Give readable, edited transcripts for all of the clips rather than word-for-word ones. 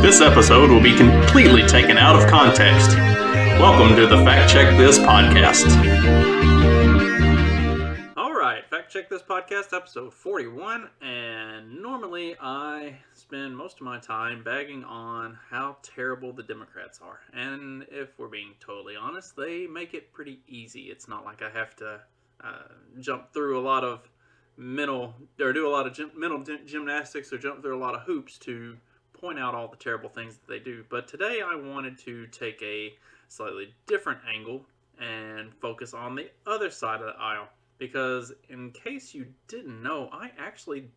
This episode will be completely taken out of context. Welcome to the Fact Check This podcast. Alright, Fact Check This podcast, episode 41, and normally I spend most of my time bagging on how terrible the Democrats are. And if we're being totally honest, they make it pretty easy. It's not like I have to jump through a lot of mental gymnastics or jump through a lot of hoops to point out all the terrible things that they do. But today I wanted to take a slightly different angle and focus on the other side of the aisle. Because in case you didn't know, I actually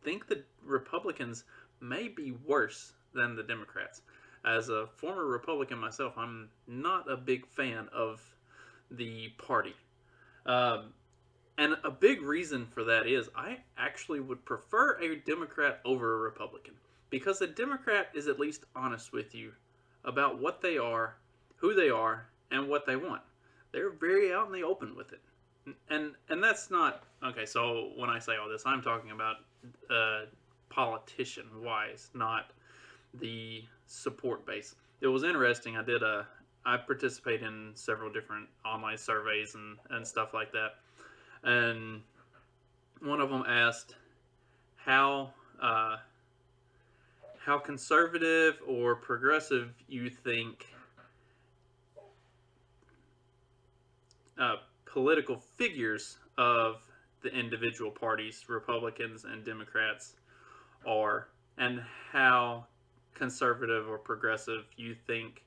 think the Republicans may be worse than the Democrats. As a former Republican myself, I'm not a big fan of the party. And a big reason for that is I actually would prefer a Democrat over a Republican. Because a Democrat is at least honest with you about what they are, who they are, and what they want. They're very out in the open with it. And that's not... Okay, so when I say all this, I'm talking about politician-wise, not the support base. It was interesting. I participate in several different online surveys and stuff like that. And one of them asked how conservative or progressive you think political figures of the individual parties, Republicans and Democrats, are, and how conservative or progressive you think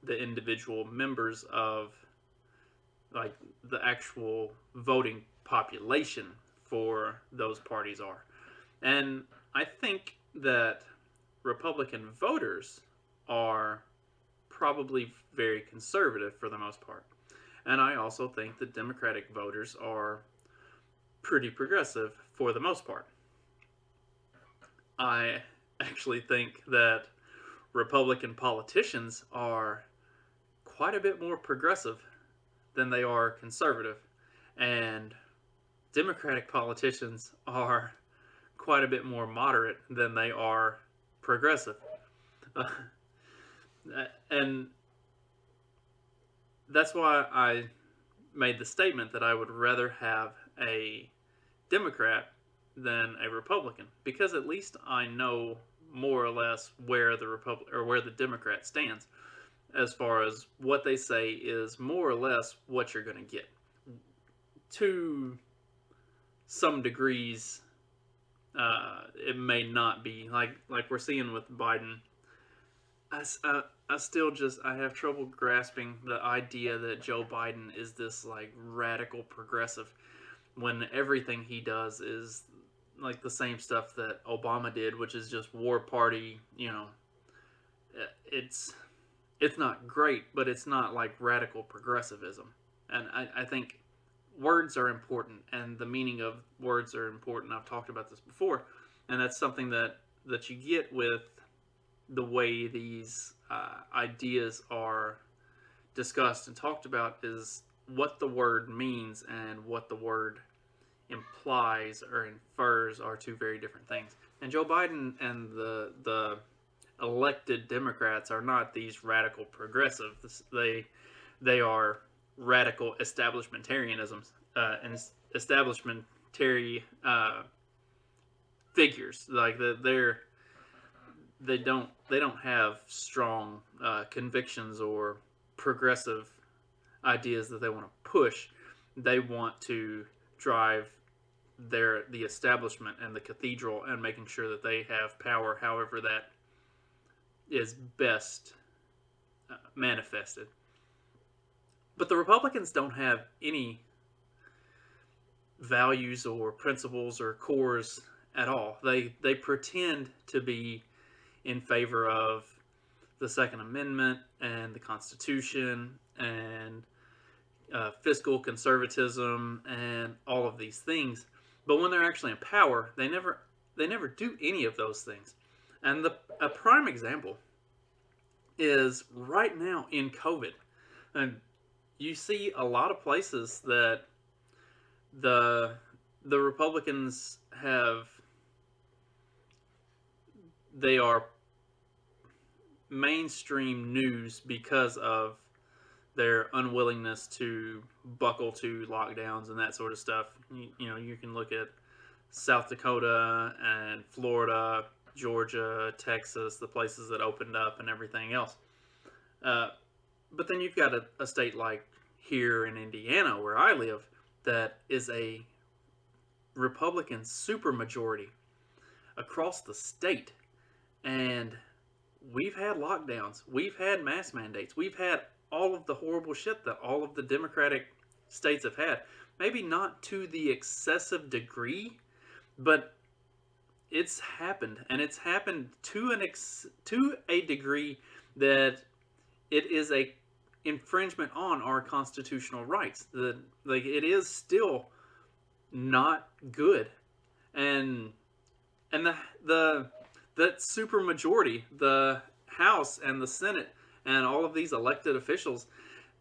the individual members of, like, the actual voting population for those parties are. And I think that Republican voters are probably very conservative for the most part. And I also think that Democratic voters are pretty progressive for the most part. I actually think that Republican politicians are quite a bit more progressive than they are conservative. And Democratic politicians are quite a bit more moderate than they are progressive. And that's why I made the statement that I would rather have a Democrat than a Republican, because at least I know more or less where the Democrat stands, as far as what they say is more or less what you're going to get. To some degrees, it may not be like we're seeing with Biden. I have trouble grasping the idea that Joe Biden is this like radical progressive, when everything he does is like the same stuff that Obama did, which is just war party. It's not great, but it's not like radical progressivism. And I think words are important, and the meaning of words are important. I've talked about this before, and that's something that you get with the way these ideas are discussed and talked about, is what the word means and what the word implies or infers are two very different things. And Joe Biden and the elected Democrats are not these radical progressives. They are radical establishmentarianisms and establishmentary figures. Like they don't have strong convictions or progressive ideas that they want to push. They want to drive the establishment and the cathedral, and making sure that they have power however that is best manifested. But the Republicans don't have any values or principles or cores at all. They pretend to be in favor of the Second Amendment and the Constitution and fiscal conservatism and all of these things. But when they're actually in power, they never do any of those things. And a prime example is right now in COVID. And you see a lot of places that the Republicans have they are mainstream news because of their unwillingness to buckle to lockdowns and that sort of stuff. You can look at South Dakota and Florida, Georgia, Texas, the places that opened up and everything else. Uh, but then you've got a state like here in Indiana, where I live, that is a Republican supermajority across the state. And we've had lockdowns, we've had mask mandates, we've had all of the horrible shit that all of the Democratic states have had. Maybe not to the excessive degree, but it's happened, and it's happened to a degree that it is a infringement on our constitutional rights. It is still not good, and the that super majority, the House and the Senate and all of these elected officials,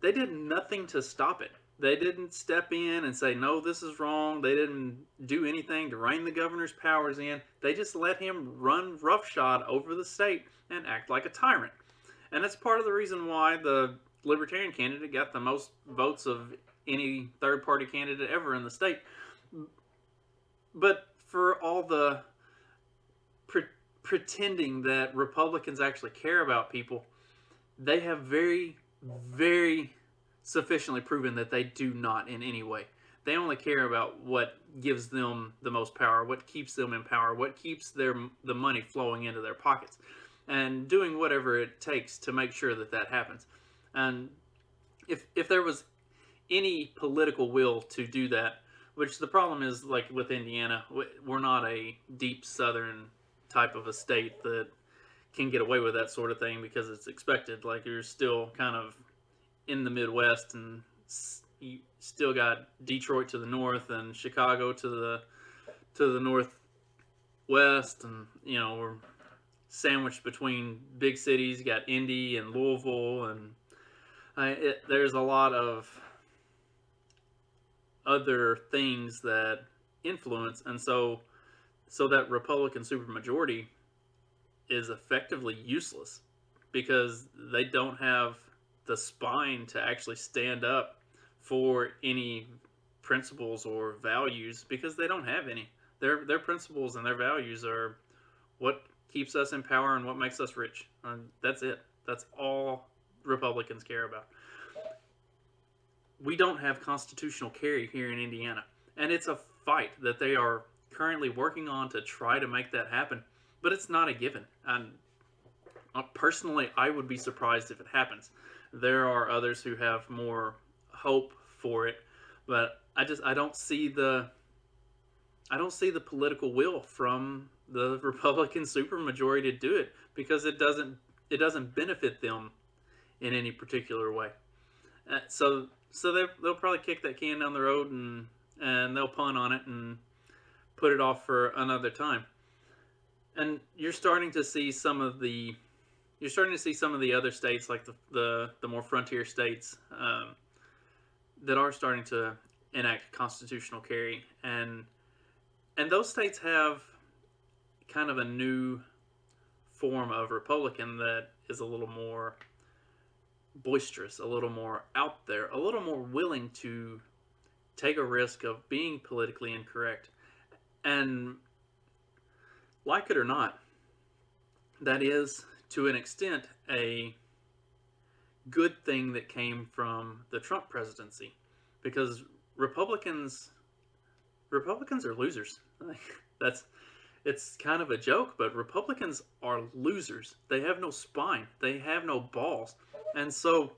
they did nothing to stop it. They didn't step in and say, no, this is wrong. They didn't do anything to rein the governor's powers in. They just let him run roughshod over the state and act like a tyrant. And that's part of the reason why the Libertarian candidate got the most votes of any third-party candidate ever in the state. But for all the pretending that Republicans actually care about people, they have very, very sufficiently proven that they do not in any way. They only care about what gives them the most power, what keeps them in power, what keeps the money flowing into their pockets, and doing whatever it takes to make sure that that happens. And if there was any political will to do that, which the problem is, like with Indiana, we're not a deep southern type of a state that can get away with that sort of thing because it's expected. Like, you're still kind of in the Midwest, and you still got Detroit to the north and Chicago to the northwest, and we're sandwiched between big cities. You got Indy and Louisville, and there's a lot of other things that influence, and so that Republican supermajority is effectively useless because they don't have the spine to actually stand up for any principles or values, because they don't have any. Their principles and their values are what keeps us in power and what makes us rich. That's it. That's all Republicans care about. We don't have constitutional carry here in Indiana, and it's a fight that they are currently working on to try to make that happen, but it's not a given. And personally, I would be surprised if it happens. There are others who have more hope for it, but I don't see the political will from the Republican supermajority to do it, because it doesn't benefit them in any particular way. So they'll probably kick that can down the road, and they'll punt on it and put it off for another time. And you're starting to see some of the other states, like the more frontier states, that are starting to enact constitutional carry, and those states have kind of a new form of Republican that is a little more boisterous, a little more out there, a little more willing to take a risk of being politically incorrect. And like it or not, that is, to an extent, a good thing that came from the Trump presidency, because Republicans are losers. It's kind of a joke, but Republicans are losers. They have no spine. They have no balls. And so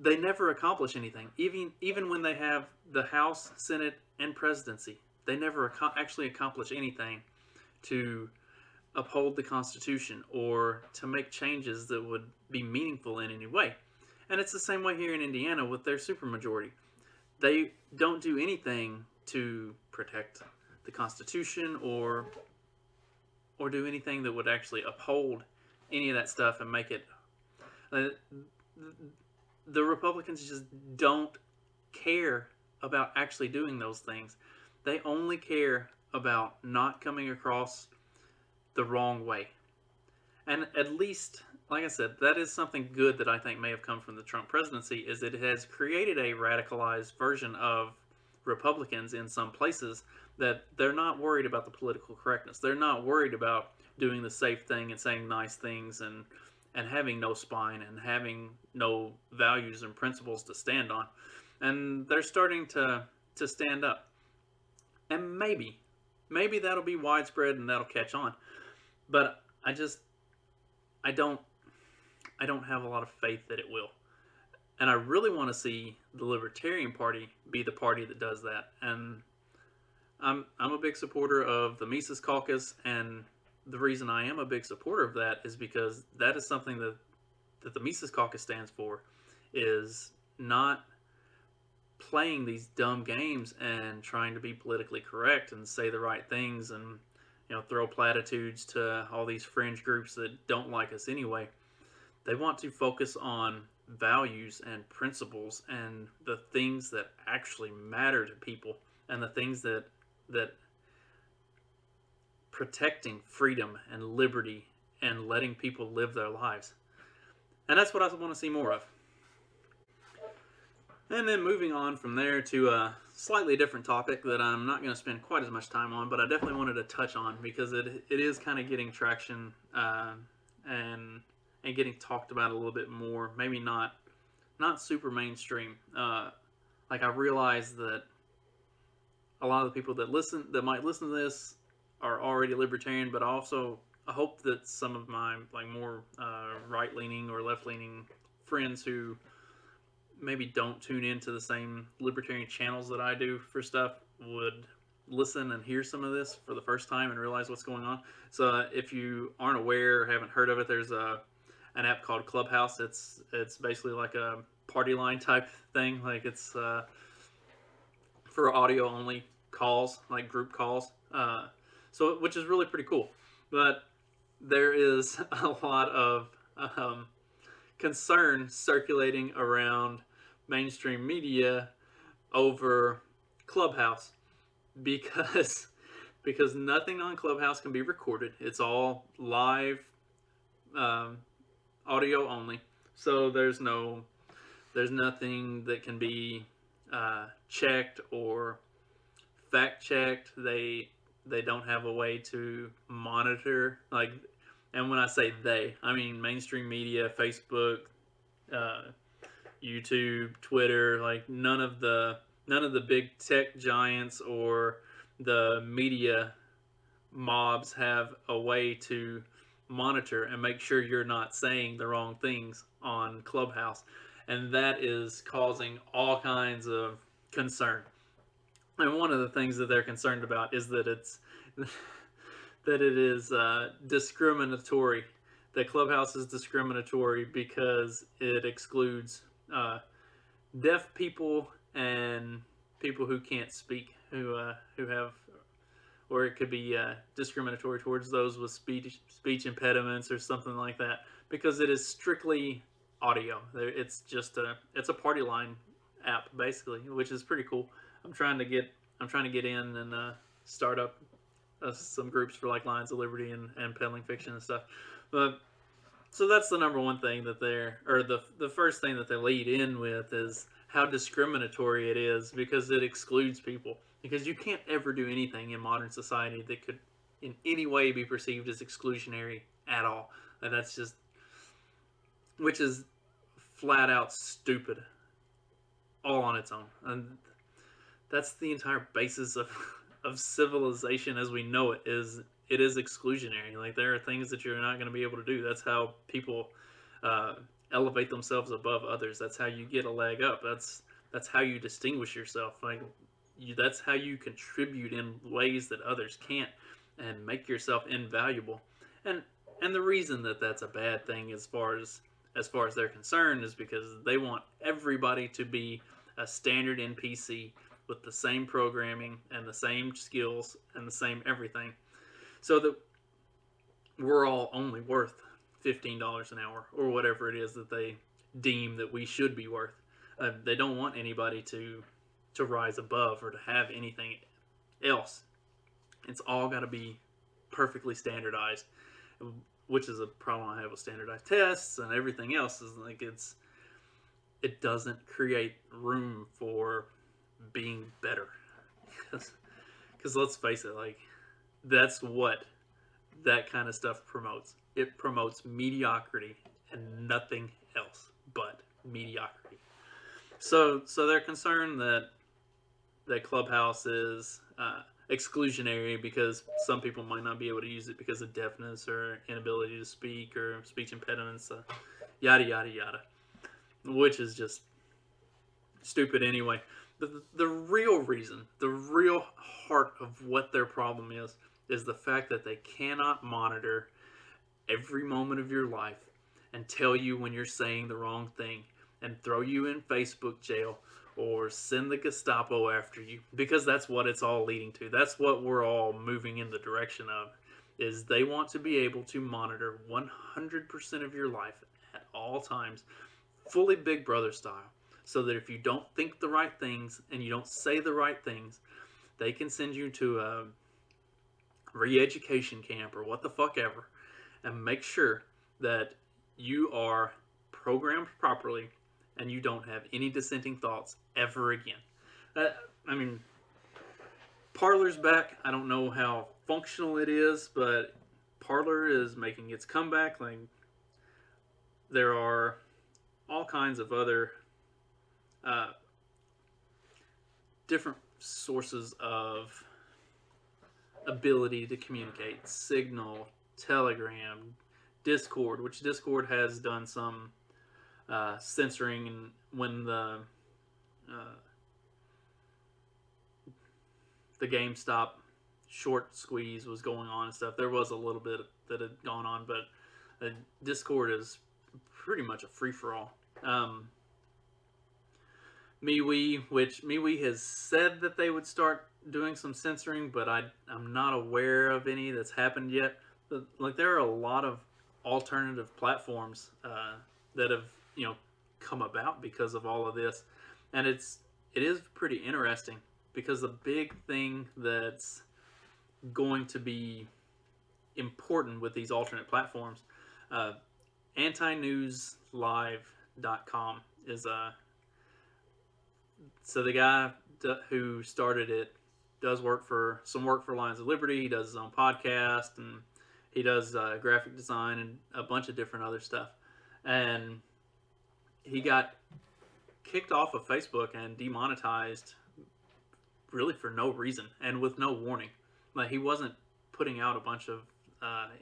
they never accomplish anything. Even when they have the House, Senate, and presidency, they never actually accomplish anything to uphold the Constitution or to make changes that would be meaningful in any way. And it's the same way here in Indiana with their supermajority. They don't do anything to protect the Constitution or do anything that would actually uphold any of that stuff and make it. The Republicans just don't care about actually doing those things. They only care about not coming across the wrong way. And at least, like I said, that is something good that I think may have come from the Trump presidency, is that it has created a radicalized version of Republicans in some places, that they're not worried about the political correctness. They're not worried about doing the safe thing and saying nice things and having no spine and having no values and principles to stand on. And they're starting to stand up. And maybe that'll be widespread and that'll catch on. But I don't I don't have a lot of faith that it will. And I really want to see the Libertarian Party be the party that does that. And I'm a big supporter of the Mises Caucus, and the reason I am a big supporter of that is because that is something that the Mises Caucus stands for, is not playing these dumb games and trying to be politically correct and say the right things and throw platitudes to all these fringe groups that don't like us anyway. They want to focus on values and principles and the things that actually matter to people, and the things that protecting freedom and liberty and letting people live their lives. And that's what I want to see more of. And then moving on from there to a slightly different topic that I'm not going to spend quite as much time on, but I definitely wanted to touch on because it is kind of getting traction and getting talked about a little bit more. Maybe not super mainstream. Like, I realize that a lot of the people that might listen to this are already libertarian, but also I hope that some of my more right-leaning or left-leaning friends who maybe don't tune into the same libertarian channels that I do for stuff would listen and hear some of this for the first time and realize what's going on. So if you aren't aware or haven't heard of it, there's an app called Clubhouse. It's basically like a party line type thing. Like, it's for audio only calls, like group calls. So which is really pretty cool. But there is a lot of concern circulating around mainstream media over Clubhouse because nothing on Clubhouse can be recorded. It's all live, audio only. So there's nothing that can be checked or fact checked. They don't have a way to monitor, and when I say they, I mean mainstream media, Facebook, YouTube, Twitter. Like, none of the big tech giants or the media mobs have a way to monitor and make sure you're not saying the wrong things on Clubhouse, and that is causing all kinds of concern. And one of the things that they're concerned about is that it is discriminatory. That Clubhouse is discriminatory because it excludes deaf people and people who can't speak, who have, or it could be discriminatory towards those with speech impediments or something like that, because it is strictly audio. It's just a party line app basically, which is pretty cool. I'm trying to get in and start up some groups for Lions of Liberty and peddling fiction and stuff. But so that's the number one thing that the first thing that they lead in with is how discriminatory it is, because it excludes people. Because you can't ever do anything in modern society that could in any way be perceived as exclusionary at all. And that's just, which is flat out stupid all on its own. And that's the entire basis of civilization as we know it is exclusionary. Like, there are things that you're not going to be able to do. That's how people elevate themselves above others. That's how you get a leg up. That's how you distinguish yourself. That's how you contribute in ways that others can't, and make yourself invaluable. And the reason that that's a bad thing, as far as they're concerned, is because they want everybody to be a standard NPC with the same programming and the same skills and the same everything, so that we're all only worth $15 an hour or whatever it is that they deem that we should be worth. They don't want anybody to rise above or to have anything else. It's all got to be perfectly standardized. which is a problem I have with standardized tests and everything else. Is like it doesn't create room for being better. Because let's face it, like that's what that kind of stuff promotes. It promotes mediocrity and nothing else but mediocrity. So they're concerned that Clubhouse is exclusionary because some people might not be able to use it because of deafness or inability to speak or speech impediments, yada yada yada, which is just stupid anyway. The real reason, the real heart of what their problem is the fact that they cannot monitor every moment of your life and tell you when you're saying the wrong thing and throw you in Facebook jail or send the Gestapo after you, because that's what it's all leading to. That's what we're all moving in the direction of, is they want to be able to monitor 100% of your life at all times, fully Big Brother style, so that if you don't think the right things and you don't say the right things, they can send you to a re-education camp or what the fuck ever and make sure that you are programmed properly and you don't have any dissenting thoughts ever again. I mean, Parler's back. I don't know how functional it is, but Parler is making its comeback. Like, there are all kinds of other different sources of ability to communicate. Signal, Telegram, Discord, which Discord has done some censoring, and when the GameStop short squeeze was going on and stuff, there was a little bit that had gone on, but Discord is pretty much a free-for-all. MeWe has said that they would start doing some censoring, but I'm not aware of any that's happened yet. But, like, there are a lot of alternative platforms that have come about because of all of this, and it is pretty interesting, because the big thing that's going to be important with these alternate platforms, antinewslive.com is so the guy who started it does work for Lions of Liberty. He does his own podcast, and he does graphic design and a bunch of different other stuff. And he got kicked off of Facebook and demonetized really for no reason and with no warning. Like, he wasn't putting out a bunch of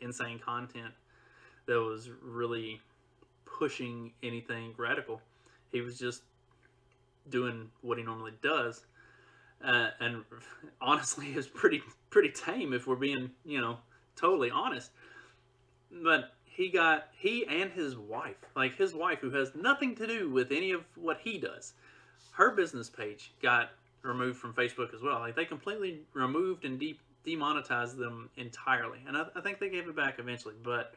insane content that was really pushing anything radical. He was just doing what he normally does, and honestly, it's pretty tame if we're being totally honest. But he and his wife, like his wife, who has nothing to do with any of what he does, her business page got removed from Facebook as well. Like, they completely removed and demonetized them entirely, and I think they gave it back eventually. But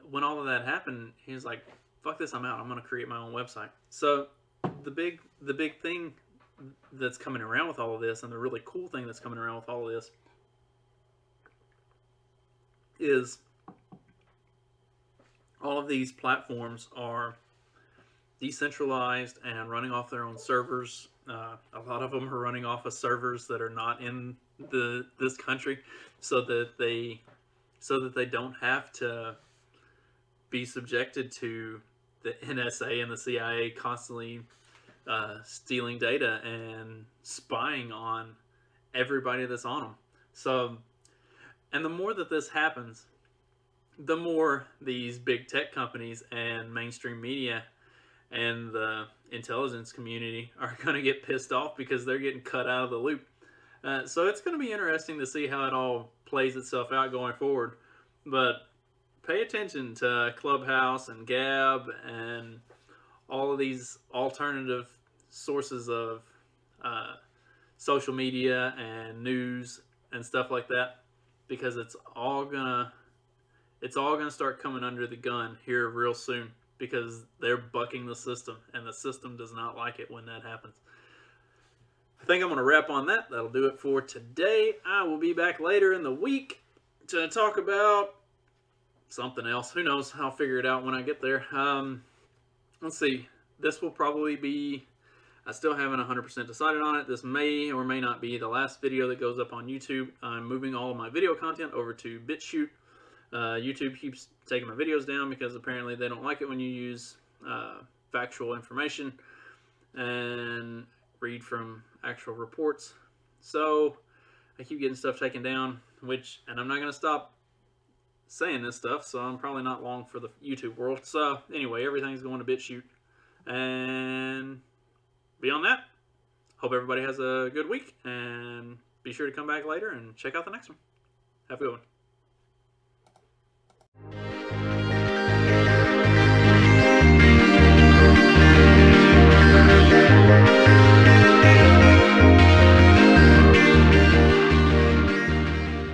when all of that happened, he was like, "Fuck this, I'm out. I'm going to create my own website." So the big thing that's coming around with all of this, and the really cool thing that's coming around with all of this, is all of these platforms are decentralized and running off their own servers. A lot of them are running off of servers that are not in this country, so that they don't have to be subjected to the NSA and the CIA constantly stealing data and spying on everybody that's on them. So, and the more that this happens, the more these big tech companies and mainstream media and the intelligence community are going to get pissed off because they're getting cut out of the loop. So it's going to be interesting to see how it all plays itself out going forward. But pay attention to Clubhouse and Gab and all of these alternative sources of social media and news and stuff like that, because it's all gonna start coming under the gun here real soon, because they're bucking the system, and the system does not like it when that happens. I think I'm going to wrap on that. That'll do it for today. I will be back later in the week to talk about something else. Who knows? I'll figure it out when I get there. Let's see. This will probably be, I still haven't 100% decided on it. This may or may not be the last video that goes up on YouTube. I'm moving all of my video content over to BitChute. YouTube keeps taking my videos down because apparently they don't like it when you use factual information and read from actual reports. So I keep getting stuff taken down, and I'm not going to stop saying this stuff, so I'm probably not long for the YouTube world. So anyway, everything's going to BitChute. And beyond that, hope everybody has a good week, and be sure to come back later and check out the next one. Have a good one.